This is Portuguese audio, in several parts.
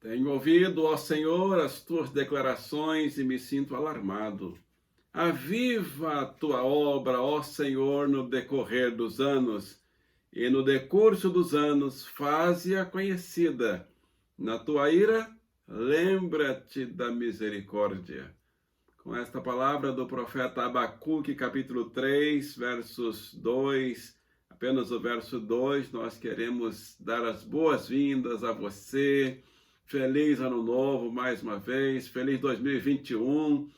Tenho ouvido, ó Senhor, as tuas declarações e me sinto alarmado. Aviva a tua obra, ó Senhor, no decorrer dos anos, e no decurso dos anos faze-a conhecida. Na tua ira, lembra-te da misericórdia. Com esta palavra do profeta Abacuque, capítulo 3, versos 2, apenas o verso 2, nós queremos dar as boas-vindas a você. Feliz Ano Novo mais uma vez, feliz 2021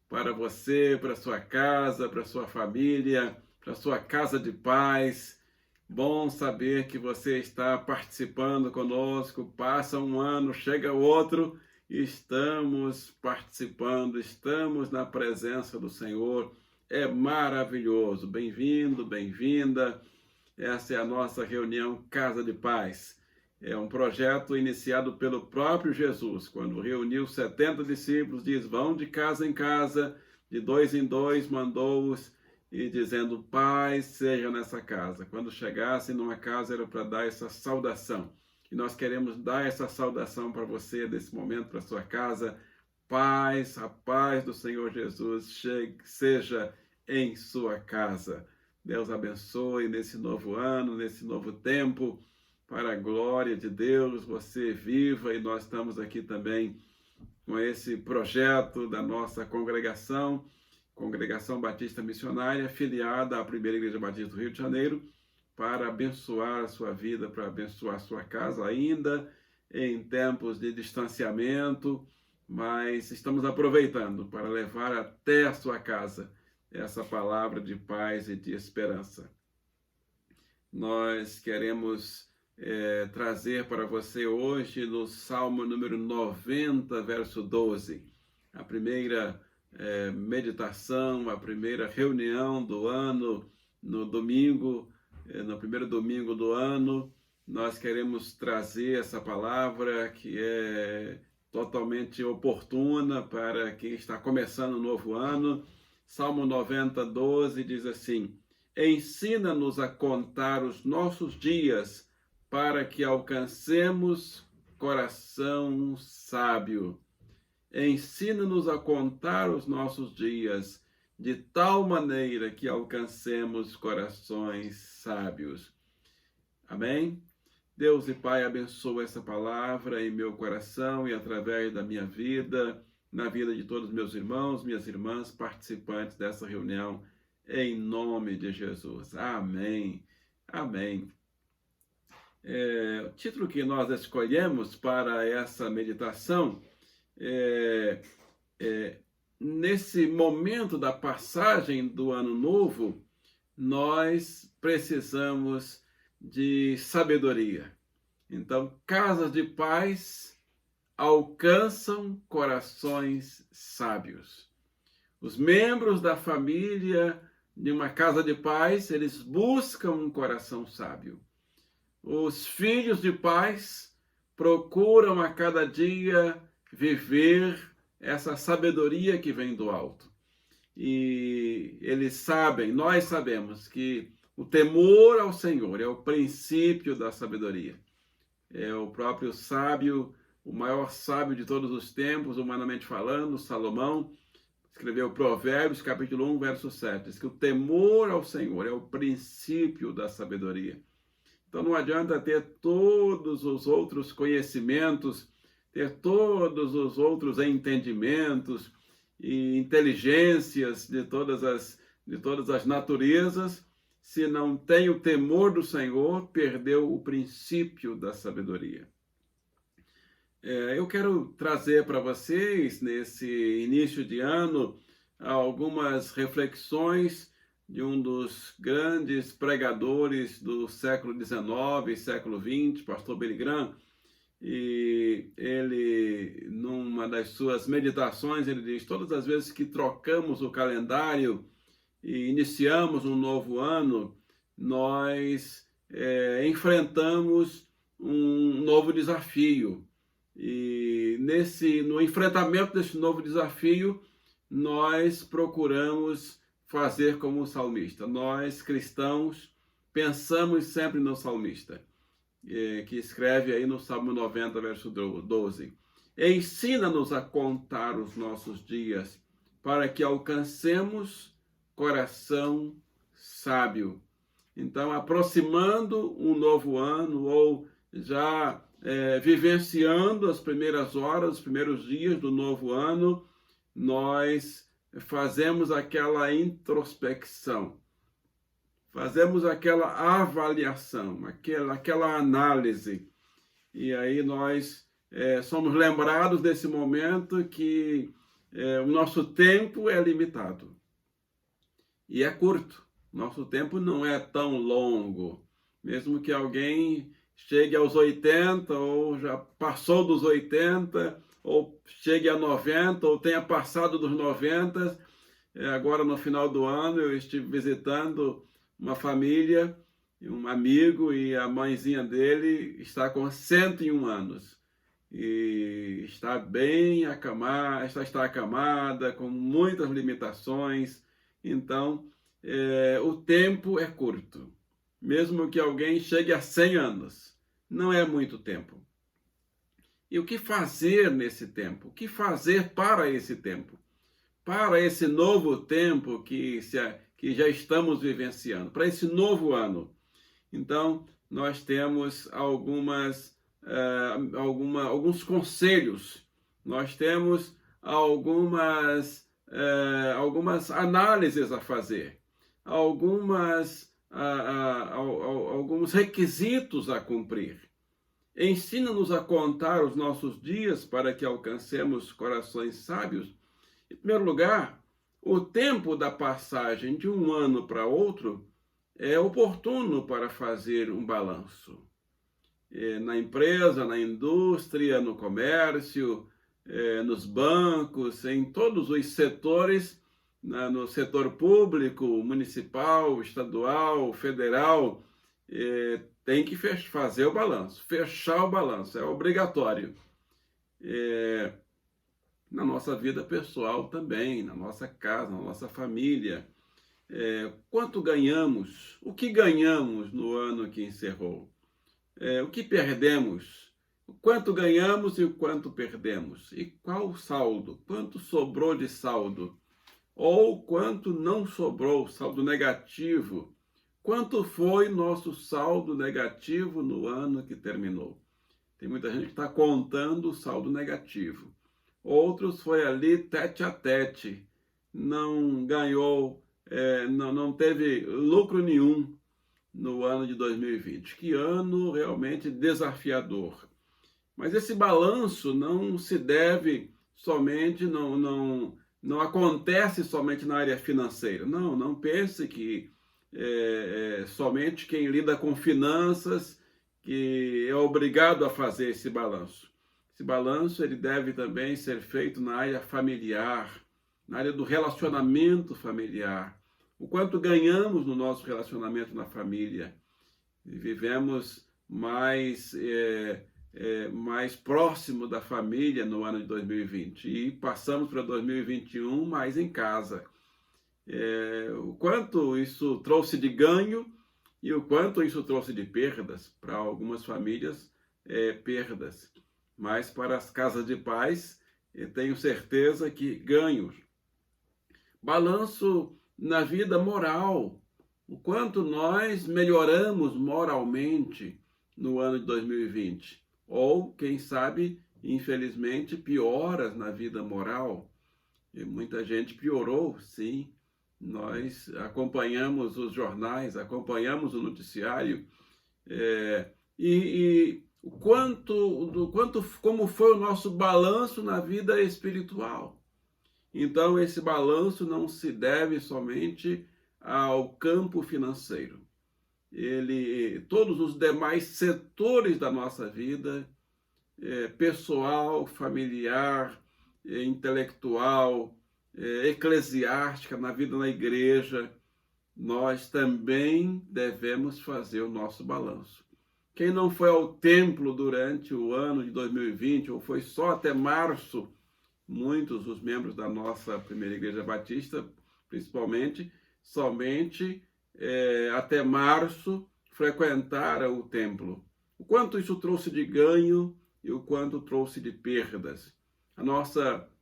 para você, para sua casa, para sua família, para sua casa de paz. Bom saber que você está participando conosco. Passa um ano, chega outro, e estamos participando, estamos na presença do Senhor. É maravilhoso. Bem-vindo, bem-vinda. Essa é a nossa reunião Casa de Paz. É um projeto iniciado pelo próprio Jesus, quando reuniu 70 discípulos, diz, vão de casa em casa, de dois em dois, mandou-os, e dizendo, paz seja nessa casa. Quando chegassem numa casa, era para dar essa saudação. E nós queremos dar essa saudação para você, nesse momento, para sua casa. Paz, a paz do Senhor Jesus seja em sua casa. Deus abençoe nesse novo ano, nesse novo tempo, para a glória de Deus, você viva, e nós estamos aqui também com esse projeto da nossa congregação, Congregação Batista Missionária, filiada à Primeira Igreja Batista do Rio de Janeiro, para abençoar a sua vida, para abençoar a sua casa, ainda em tempos de distanciamento, mas estamos aproveitando para levar até a sua casa essa palavra de paz e de esperança. Nós queremos trazer para você hoje no Salmo número 90, verso 12, a primeira meditação, a primeira reunião do ano, no domingo, no primeiro domingo do ano. Nós queremos trazer essa palavra que é totalmente oportuna para quem está começando o novo ano. Salmo 90, 12 diz assim: ensina-nos a contar os nossos dias, para que alcancemos coração sábio. Ensina-nos a contar os nossos dias, de tal maneira que alcancemos corações sábios. Amém? Deus e Pai, abençoa essa palavra em meu coração e através da minha vida, na vida de todos meus irmãos, minhas irmãs, participantes dessa reunião, em nome de Jesus. Amém. Amém. O título que nós escolhemos para essa meditação nesse momento da passagem do Ano Novo, nós precisamos de sabedoria. Então, casas de paz alcançam corações sábios. Os membros da família de uma casa de paz, eles buscam um coração sábio. Os filhos de paz procuram a cada dia viver essa sabedoria que vem do alto. E eles sabem, nós sabemos que o temor ao Senhor é o princípio da sabedoria. É o próprio sábio, o maior sábio de todos os tempos, humanamente falando, Salomão, escreveu Provérbios, capítulo 1, verso 7, diz que o temor ao Senhor é o princípio da sabedoria. Então não adianta ter todos os outros conhecimentos, ter todos os outros entendimentos e inteligências de todas as naturezas, se não tem o temor do Senhor, perdeu o princípio da sabedoria. Eu quero trazer para vocês, nesse início de ano, algumas reflexões de um dos grandes pregadores do século XIX e século XX, pastor Billy Graham. E ele, numa das suas meditações, ele diz, todas as vezes que trocamos o calendário e iniciamos um novo ano, nós enfrentamos um novo desafio. E no enfrentamento desse novo desafio, nós procuramos fazer como o salmista. Nós, cristãos, pensamos sempre no salmista. que escreve aí no Salmo 90, verso 12. Ensina-nos a contar os nossos dias, para que alcancemos coração sábio. Então, aproximando um novo ano, ou já vivenciando as primeiras horas, os primeiros dias do novo ano, nós fazemos aquela introspecção, fazemos aquela avaliação, aquela análise. E aí nós somos lembrados desse momento que o nosso tempo é limitado e é curto. Nosso tempo não é tão longo. Mesmo que alguém chegue aos 80, ou já passou dos 80, ou chegue a 90, ou tenha passado dos 90, agora no final do ano eu estive visitando uma família, um amigo, e a mãezinha dele está com 101 anos. E está bem acamada, está acamada, com muitas limitações. Então, o tempo é curto. Mesmo que alguém chegue a 100 anos, não é muito tempo. E o que fazer nesse tempo? O que fazer para esse tempo? Para esse novo tempo que já estamos vivenciando, para esse novo ano. Então, nós temos alguns conselhos, nós temos algumas análises a fazer, alguns requisitos a cumprir. Ensina-nos a contar os nossos dias para que alcancemos corações sábios. Em primeiro lugar, o tempo da passagem de um ano para outro é oportuno para fazer um balanço. Na empresa, na indústria, no comércio, nos bancos, em todos os setores, no setor público, municipal, estadual, federal, tem que fazer o balanço, fechar o balanço, é obrigatório. Na nossa vida pessoal também, na nossa casa, na nossa família. Quanto ganhamos? O que ganhamos no ano que encerrou? O que perdemos? O quanto ganhamos e o quanto perdemos? E qual o saldo? Quanto sobrou de saldo? Ou quanto não sobrou, saldo negativo? Quanto foi nosso saldo negativo no ano que terminou? Tem muita gente que está contando o saldo negativo. Outros foi ali tete a tete, não ganhou, não teve lucro nenhum no ano de 2020. Que ano realmente desafiador. Mas esse balanço não se deve somente, não acontece somente na área financeira. Não pense que somente quem lida com finanças que é obrigado a fazer esse balanço. Esse balanço ele deve também ser feito na área familiar, na área do relacionamento familiar. O quanto ganhamos no nosso relacionamento na família. Vivemos mais próximo da família no ano de 2020 e passamos para 2021 mais em casa. O quanto isso trouxe de ganho e o quanto isso trouxe de perdas. Para algumas famílias, perdas. Mas para as casas de paz, tenho certeza que ganhos. Balanço na vida moral. O quanto nós melhoramos moralmente no ano de 2020. Ou, quem sabe, infelizmente, pioras na vida moral. E muita gente piorou, sim. Nós acompanhamos os jornais, acompanhamos o noticiário, como foi o nosso balanço na vida espiritual. Então, esse balanço não se deve somente ao campo financeiro. Todos os demais setores da nossa vida, pessoal, familiar, intelectual, eclesiástica, na vida na igreja, nós também devemos fazer o nosso balanço. Quem não foi ao templo durante o ano de 2020, ou foi só até março, muitos dos membros da nossa primeira igreja batista, principalmente, somente até março frequentaram o templo. O quanto isso trouxe de ganho e o quanto trouxe de perdas.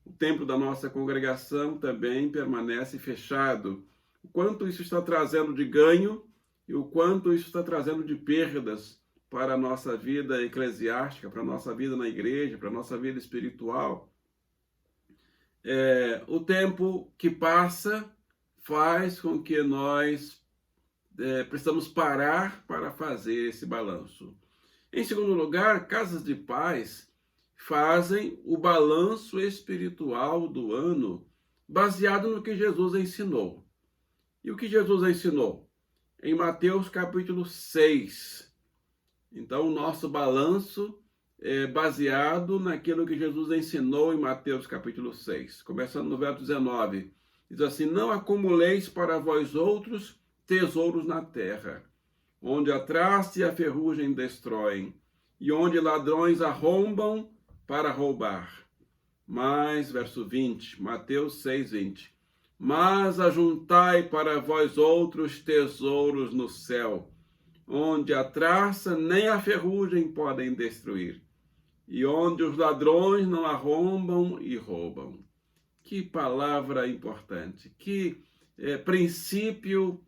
O templo da nossa congregação também permanece fechado. O quanto isso está trazendo de ganho e o quanto isso está trazendo de perdas para a nossa vida eclesiástica, para a nossa vida na igreja, para a nossa vida espiritual. O tempo que passa faz com que nós precisamos parar para fazer esse balanço. Em segundo lugar, casas de paz fazem o balanço espiritual do ano baseado no que Jesus ensinou. E o que Jesus ensinou? Em Mateus capítulo 6. Então, o nosso balanço é baseado naquilo que Jesus ensinou em Mateus capítulo 6. Começando no verso 19. Diz assim: não acumuleis para vós outros tesouros na terra, onde a traça e a ferrugem destroem, e onde ladrões arrombam para roubar. Mas, verso 20, Mateus 6, 20. Mas ajuntai para vós outros tesouros no céu, onde a traça nem a ferrugem podem destruir, e onde os ladrões não arrombam e roubam. Que palavra importante, que princípio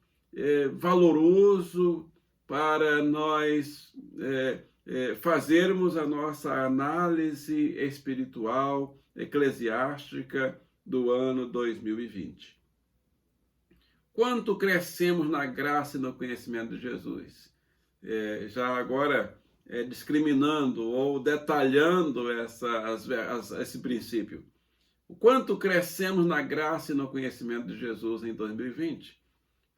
valoroso para nós fazermos a nossa análise espiritual, eclesiástica do ano 2020. Quanto crescemos na graça e no conhecimento de Jesus? Já agora discriminando ou detalhando esse princípio. O quanto crescemos na graça e no conhecimento de Jesus em 2020?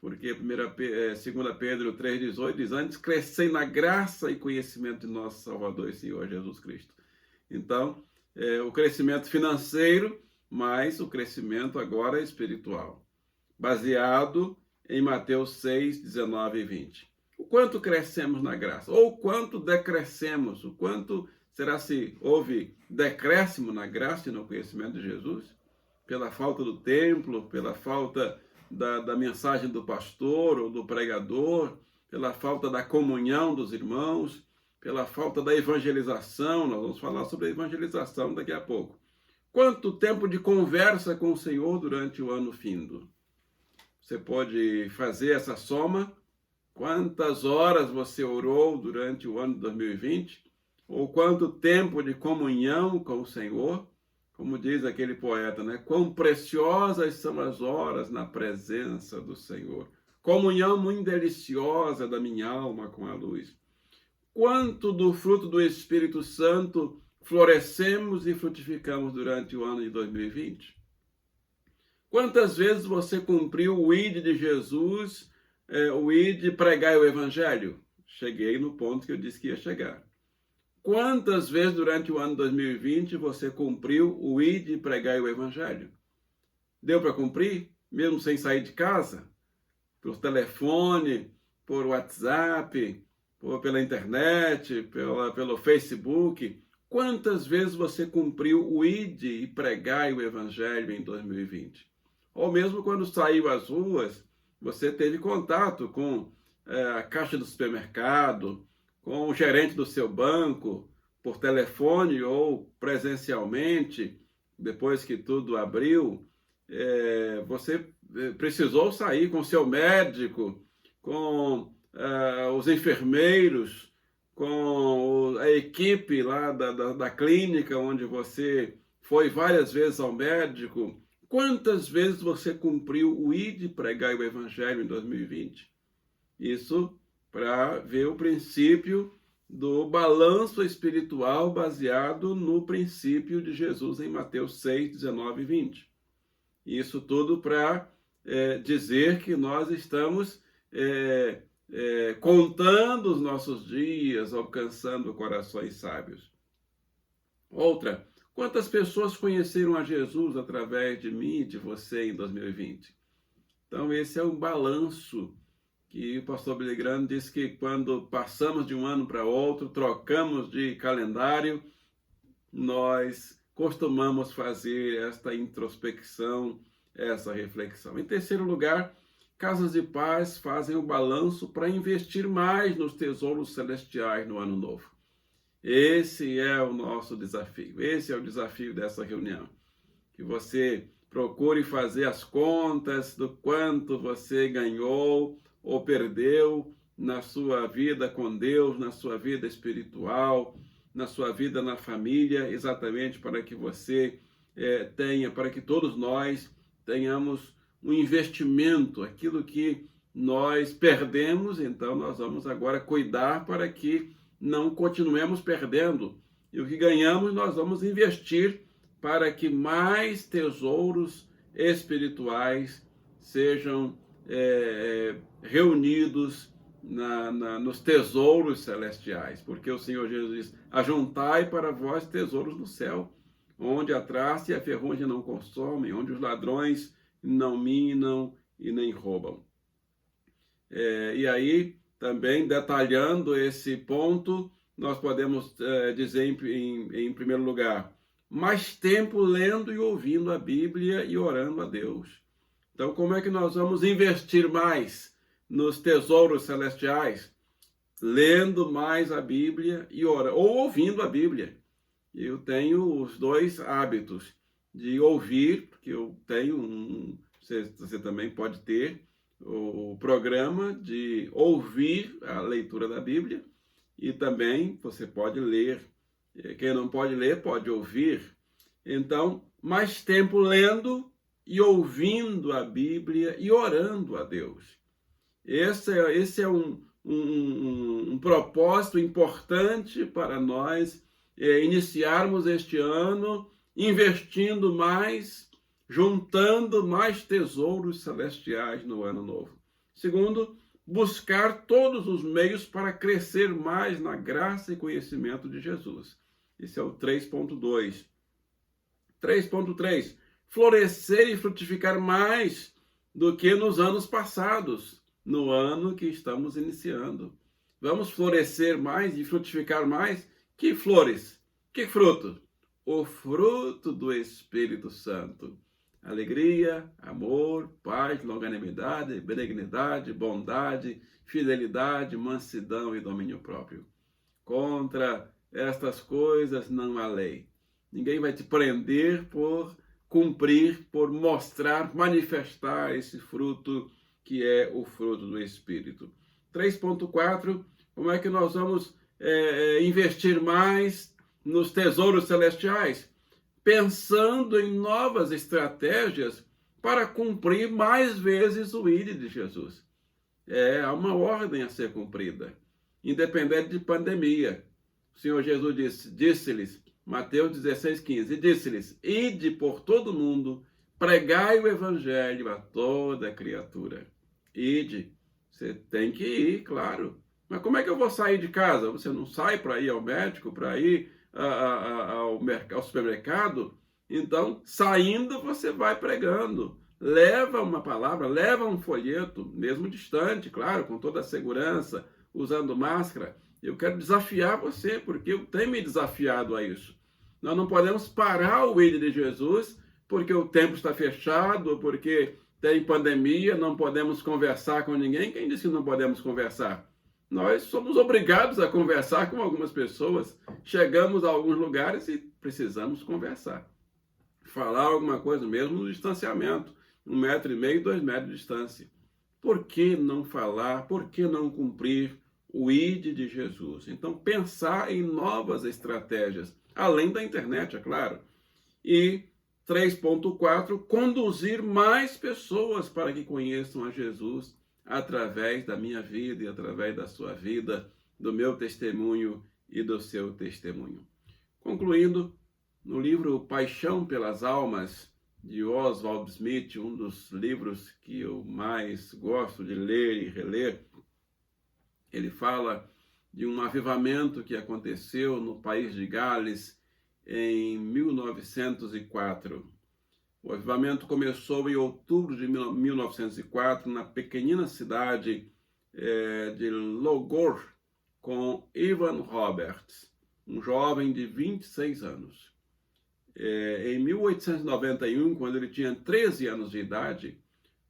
Porque 2 Pedro 3,18 diz: antes crescei na graça e conhecimento de nosso Salvador e Senhor Jesus Cristo. Então, o crescimento financeiro, mas o crescimento agora espiritual, baseado em Mateus 6, 19 e 20. O quanto crescemos na graça? Ou o quanto decrescemos? O quanto será se houve decréscimo na graça e no conhecimento de Jesus? Pela falta do templo, pela falta da mensagem do pastor ou do pregador, pela falta da comunhão dos irmãos, pela falta da evangelização. Nós vamos falar sobre a evangelização daqui a pouco. Quanto tempo de conversa com o Senhor durante o ano findo? Você pode fazer essa soma? Quantas horas você orou durante o ano de 2020? Ou quanto tempo de comunhão com o Senhor? Como diz aquele poeta, né? Quão preciosas são as horas na presença do Senhor. Comunhão muito deliciosa da minha alma com a luz. Quanto do fruto do Espírito Santo florescemos e frutificamos durante o ano de 2020? Quantas vezes você cumpriu o ID de Jesus, o ID pregar o Evangelho? Cheguei no ponto que eu disse que ia chegar. Quantas vezes durante o ano 2020 você cumpriu o ir de pregar o Evangelho? Deu para cumprir, mesmo sem sair de casa? Por telefone, por WhatsApp, pela internet, pelo Facebook? Quantas vezes você cumpriu o ir e pregar o Evangelho em 2020? Ou mesmo quando saiu às ruas, você teve contato com a caixa do supermercado, com o gerente do seu banco, por telefone ou presencialmente, depois que tudo abriu, você precisou sair com seu médico, com os enfermeiros, com a equipe lá da clínica onde você foi várias vezes ao médico. Quantas vezes você cumpriu o ir de pregar o Evangelho em 2020? Isso para ver o princípio do balanço espiritual baseado no princípio de Jesus em Mateus 6, 19 e 20. Isso tudo para dizer que nós estamos contando os nossos dias, alcançando corações sábios. Outra, quantas pessoas conheceram a Jesus através de mim e de você em 2020? Então, esse é um balanço que o pastor Billy Graham diz que quando passamos de um ano para outro, trocamos de calendário, nós costumamos fazer esta introspecção, essa reflexão. Em terceiro lugar, Casas de Paz fazem o balanço para investir mais nos tesouros celestiais no ano novo. Esse é o nosso desafio, esse é o desafio dessa reunião. Que você procure fazer as contas do quanto você ganhou ou perdeu na sua vida com Deus, na sua vida espiritual, na sua vida na família, exatamente para que você para que todos nós tenhamos um investimento, aquilo que nós perdemos, então nós vamos agora cuidar para que não continuemos perdendo. E o que ganhamos nós vamos investir para que mais tesouros espirituais sejam reunidos nos tesouros celestiais. Porque o Senhor Jesus diz, ajuntai para vós tesouros no céu, onde a traça e a ferrugem não consomem, onde os ladrões não minam e nem roubam. E aí, também detalhando esse ponto, nós podemos dizer em primeiro lugar, mais tempo lendo e ouvindo a Bíblia e orando a Deus. Então, como é que nós vamos investir mais nos tesouros celestiais? Lendo mais a Bíblia e orando, ou ouvindo a Bíblia. Eu tenho os dois hábitos de ouvir, porque eu tenho você também pode ter o programa de ouvir a leitura da Bíblia e também você pode ler. Quem não pode ler, pode ouvir. Então, mais tempo lendo e ouvindo a Bíblia e orando a Deus. Esse é um propósito importante para nós iniciarmos este ano investindo mais, juntando mais tesouros celestiais no ano novo. Segundo, buscar todos os meios para crescer mais na graça e conhecimento de Jesus. Esse é o 3.2. 3.3. Florescer e frutificar mais do que nos anos passados, no ano que estamos iniciando. Vamos florescer mais e frutificar mais? Que flores? Que fruto? O fruto do Espírito Santo. Alegria, amor, paz, longanimidade, benignidade, bondade, fidelidade, mansidão e domínio próprio. Contra estas coisas não há lei. Ninguém vai te prender por cumprir, por mostrar, manifestar esse fruto que é o fruto do Espírito. 3.4, como é que nós vamos investir mais nos tesouros celestiais? Pensando em novas estratégias para cumprir mais vezes o ID de Jesus. Há uma ordem a ser cumprida, independente de pandemia. O Senhor Jesus disse-lhes, Mateus 16:15, e disse-lhes, ide por todo mundo, pregai o evangelho a toda criatura. Ide, você tem que ir, claro. Mas como é que eu vou sair de casa? Você não sai para ir ao médico, para ir ao supermercado? Então, saindo, você vai pregando. Leva uma palavra, leva um folheto, mesmo distante, claro, com toda a segurança, usando máscara. Eu quero desafiar você, porque eu tenho me desafiado a isso. Nós não podemos parar o ID de Jesus, porque o tempo está fechado, porque tem pandemia, não podemos conversar com ninguém. Quem disse que não podemos conversar? Nós somos obrigados a conversar com algumas pessoas. Chegamos a alguns lugares e precisamos conversar. Falar alguma coisa, mesmo no distanciamento. 1,5 m, 2 metros de distância. Por que não falar? Por que não cumprir o ID de Jesus? Então, pensar em novas estratégias, além da internet, é claro. E 3.4, conduzir mais pessoas para que conheçam a Jesus através da minha vida e através da sua vida, do meu testemunho e do seu testemunho. Concluindo, no livro Paixão pelas Almas, de Oswald Smith, um dos livros que eu mais gosto de ler e reler, ele fala de um avivamento que aconteceu no país de Gales em 1904. O avivamento começou em outubro de 1904, na pequenina cidade de Logor, com Evan Roberts, um jovem de 26 anos. Em 1891, quando ele tinha 13 anos de idade,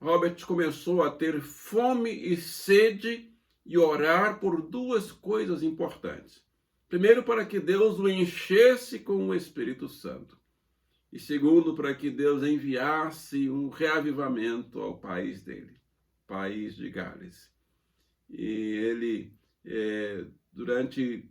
Robert começou a ter fome e sede e orar por duas coisas importantes. Primeiro, para que Deus o enchesse com o Espírito Santo. E segundo, para que Deus enviasse um reavivamento ao país dele, país de Gales. E ele, durante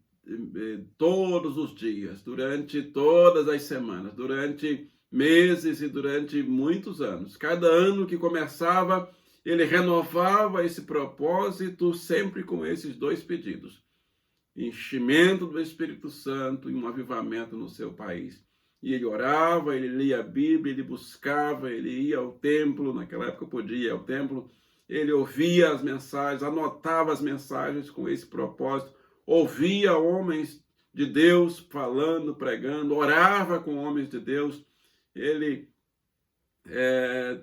todos os dias, durante todas as semanas, durante meses e durante muitos anos, cada ano que começava, ele renovava esse propósito sempre com esses dois pedidos: enchimento do Espírito Santo e um avivamento no seu país. E ele orava, ele lia a Bíblia, ele buscava, ele ia ao templo, naquela época podia ir ao templo, ele ouvia as mensagens, anotava as mensagens com esse propósito, ouvia homens de Deus falando, pregando, orava com homens de Deus. Ele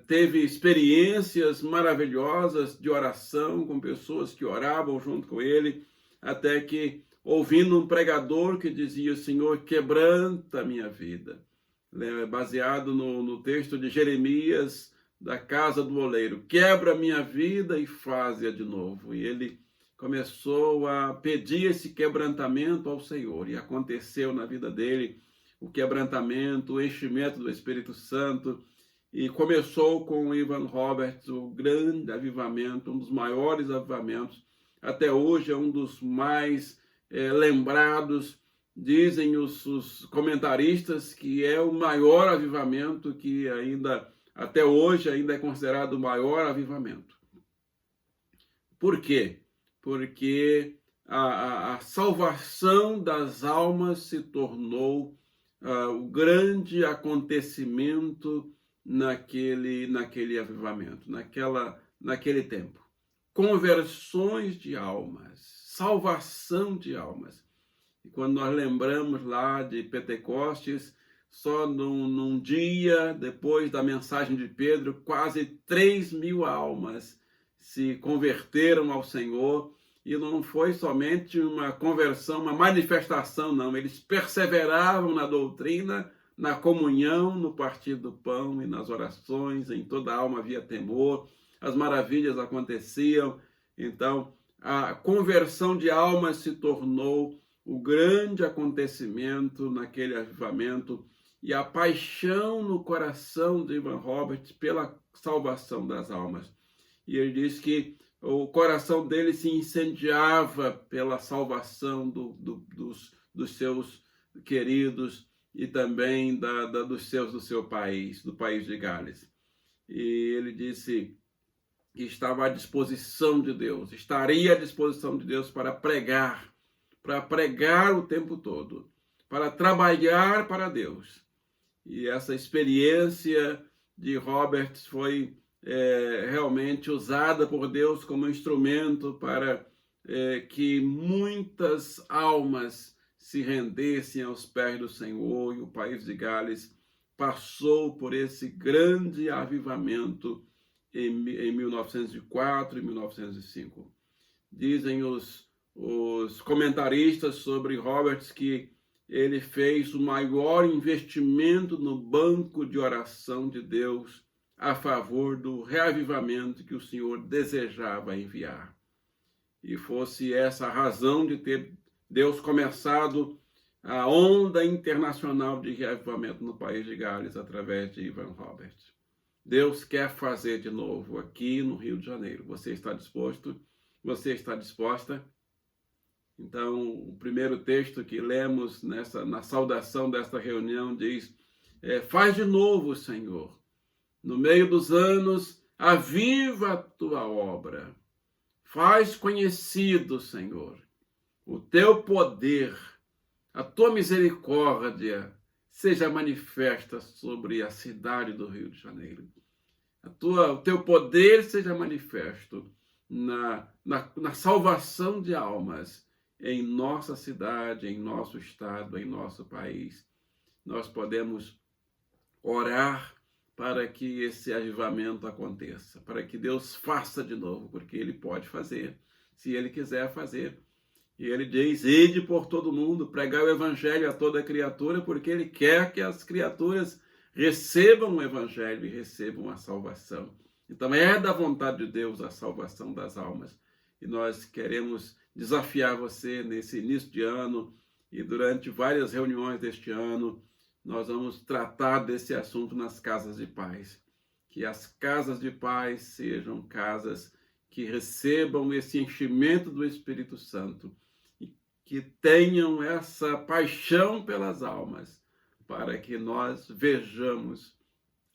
teve experiências maravilhosas de oração com pessoas que oravam junto com ele, até que, ouvindo um pregador que dizia: Senhor, quebranta a minha vida, baseado no texto de Jeremias, da casa do oleiro, quebra a minha vida e faz-a de novo. E ele começou a pedir esse quebrantamento ao Senhor, e aconteceu na vida dele o quebrantamento, o enchimento do Espírito Santo, e começou com o Evan Roberts o grande avivamento, um dos maiores avivamentos, até hoje é um dos mais lembrados. Dizem os comentaristas que é o maior avivamento, que ainda, até hoje, ainda é considerado o maior avivamento. Por quê? Porque a salvação das almas se tornou o grande acontecimento naquele avivamento, naquele tempo. Conversões de almas, salvação de almas. E quando nós lembramos lá de Pentecostes, só num dia depois da mensagem de Pedro, quase 3.000 almas se converteram ao Senhor. E não foi somente uma conversão, uma manifestação, não. Eles perseveravam na doutrina, na comunhão, no partir do pão e nas orações. Em toda a alma havia temor, as maravilhas aconteciam. Então, a conversão de almas se tornou o grande acontecimento naquele avivamento, e a paixão no coração de Evan Roberts pela salvação das almas. E ele diz que o coração dele se incendiava pela salvação dos seus queridos e também do seu país, do país de Gales. E ele disse que estava à disposição de Deus, estaria à disposição de Deus para pregar o tempo todo, para trabalhar para Deus. E essa experiência de Roberts foi realmente usada por Deus como instrumento para que muitas almas se rendessem aos pés do Senhor, e o país de Gales passou por esse grande avivamento em 1904 e 1905. Dizem os comentaristas sobre Roberts que ele fez o maior investimento no banco de oração de Deus a favor do reavivamento que o Senhor desejava enviar. E fosse essa a razão de ter Deus começado a onda internacional de reavivamento no país de Gales através de Evan Roberts. Deus quer fazer de novo aqui no Rio de Janeiro. Você está disposto? Você está disposta? Então, o primeiro texto que lemos na saudação desta reunião diz: faz de novo, Senhor. No meio dos anos, aviva a tua obra. Faz conhecido, Senhor, o teu poder, a tua misericórdia seja manifesta sobre a cidade do Rio de Janeiro. O teu poder seja manifesto na salvação de almas em nossa cidade, em nosso estado, em nosso país. Nós podemos orar para que esse avivamento aconteça, para que Deus faça de novo, porque Ele pode fazer, se Ele quiser fazer. E Ele diz: ide por todo mundo, pregai o evangelho a toda criatura, porque Ele quer que as criaturas recebam o evangelho e recebam a salvação. Então é da vontade de Deus a salvação das almas. E nós queremos desafiar você nesse início de ano e durante várias reuniões deste ano, nós vamos tratar desse assunto nas casas de paz. Que as casas de paz sejam casas que recebam esse enchimento do Espírito Santo e que tenham essa paixão pelas almas, para que nós vejamos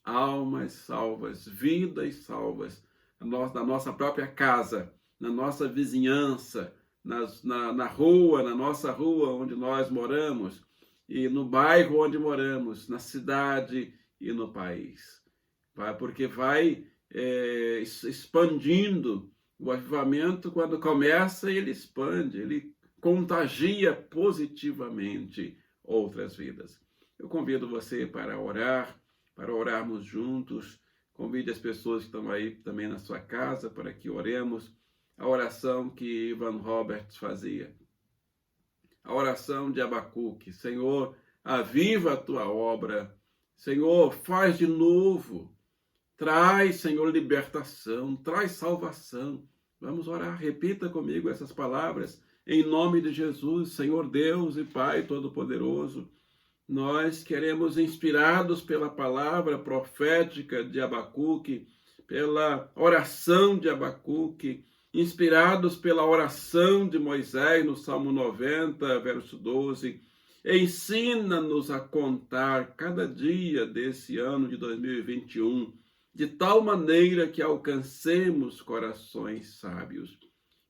almas salvas, vidas salvas, na nossa própria casa, na nossa vizinhança, na rua, na nossa rua onde nós moramos, e no bairro onde moramos, na cidade e no país. Porque vai expandindo. O avivamento, quando começa, ele expande, ele contagia positivamente outras vidas. Eu convido você para orarmos juntos. Convide as pessoas que estão aí também na sua casa para que oremos a oração que Ivan Roberts fazia. A oração de Abacuque: Senhor, aviva a tua obra. Senhor, faz de novo. Traz, Senhor, libertação, traz salvação. Vamos orar, repita comigo essas palavras. Em nome de Jesus, Senhor Deus e Pai Todo-Poderoso, nós queremos, inspirados pela palavra profética de Abacuque, pela oração de Abacuque, inspirados pela oração de Moisés no Salmo 90, verso 12, ensina-nos a contar cada dia desse ano de 2021, de tal maneira que alcancemos corações sábios.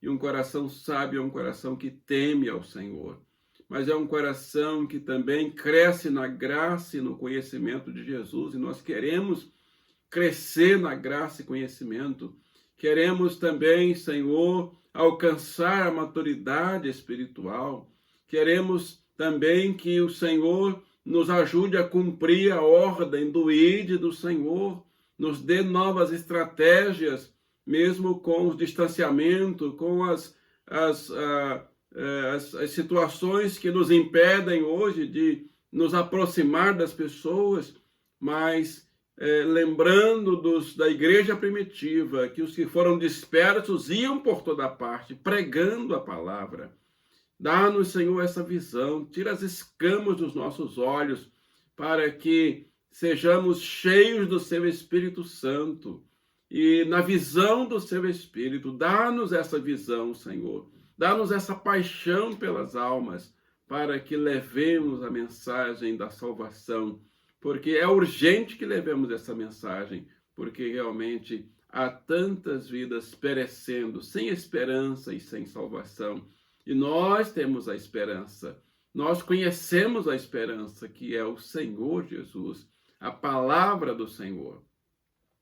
E um coração sábio é um coração que teme ao Senhor, mas é um coração que também cresce na graça e no conhecimento de Jesus, e nós queremos crescer na graça e conhecimento. Queremos também, Senhor, alcançar a maturidade espiritual. Queremos também que o Senhor nos ajude a cumprir a ordem do Ide do Senhor, nos dê novas estratégias, mesmo com o distanciamento, com as situações que nos impedem hoje de nos aproximar das pessoas, mas lembrando da igreja primitiva, que os que foram dispersos iam por toda parte, pregando a palavra. Dá-nos, Senhor, essa visão, tira as escamas dos nossos olhos, para que sejamos cheios do seu Espírito Santo, e na visão do seu Espírito, dá-nos essa visão, Senhor, dá-nos essa paixão pelas almas, para que levemos a mensagem da salvação, porque é urgente que levemos essa mensagem, porque realmente há tantas vidas perecendo, sem esperança e sem salvação, e nós temos a esperança, nós conhecemos a esperança, que é o Senhor Jesus, a palavra do Senhor.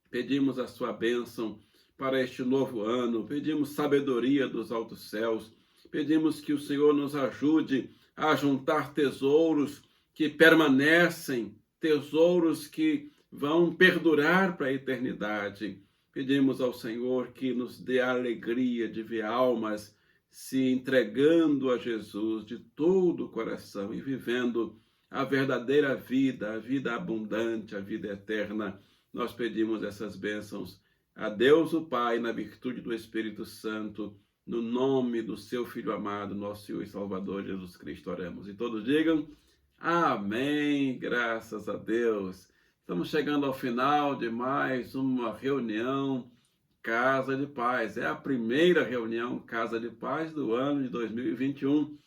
Pedimos a sua bênção para este novo ano, pedimos sabedoria dos altos céus, pedimos que o Senhor nos ajude a juntar tesouros que permanecem, tesouros que vão perdurar para a eternidade. Pedimos ao Senhor que nos dê a alegria de ver almas se entregando a Jesus de todo o coração e vivendo a verdadeira vida, a vida abundante, a vida eterna. Nós pedimos essas bênçãos a Deus o Pai, na virtude do Espírito Santo, no nome do seu Filho amado, nosso Senhor e Salvador Jesus Cristo, oramos. E todos digam amém, graças a Deus. Estamos chegando ao final de mais uma reunião Casa de Paz. É a primeira reunião Casa de Paz do ano de 2021.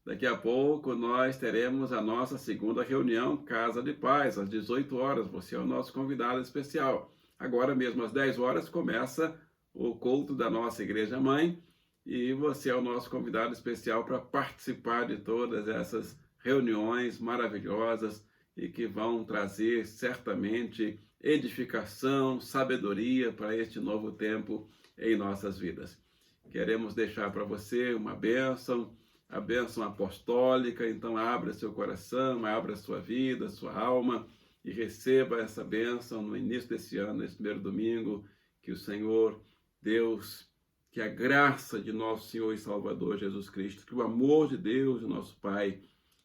Daqui a pouco nós teremos a nossa segunda reunião Casa de Paz, às 18 horas. Você é o nosso convidado especial. Agora mesmo às 10 horas começa o culto da nossa Igreja Mãe e você é o nosso convidado especial para participar de todas essas reuniões maravilhosas e que vão trazer certamente edificação, sabedoria para este novo tempo em nossas vidas. Queremos deixar para você uma bênção, a bênção apostólica. Então abra seu coração, abra sua vida, sua alma e receba essa bênção no início desse ano, nesse primeiro domingo. Que o Senhor Deus, que a graça de nosso Senhor e Salvador Jesus Cristo, que o amor de Deus, nosso Pai,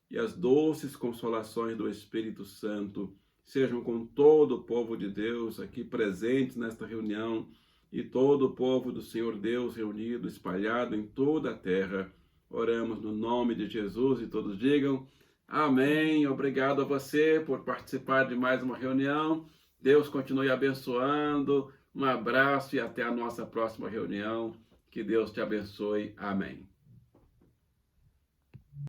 e as doces consolações do Espírito Santo sejam com todo o povo de Deus aqui presentes nesta reunião e todo o povo do Senhor Deus reunido, espalhado em toda a terra. Oramos no nome de Jesus e todos digam amém. Obrigado a você por participar de mais uma reunião. Deus continue abençoando. Um abraço e até a nossa próxima reunião. Que Deus te abençoe. Amém.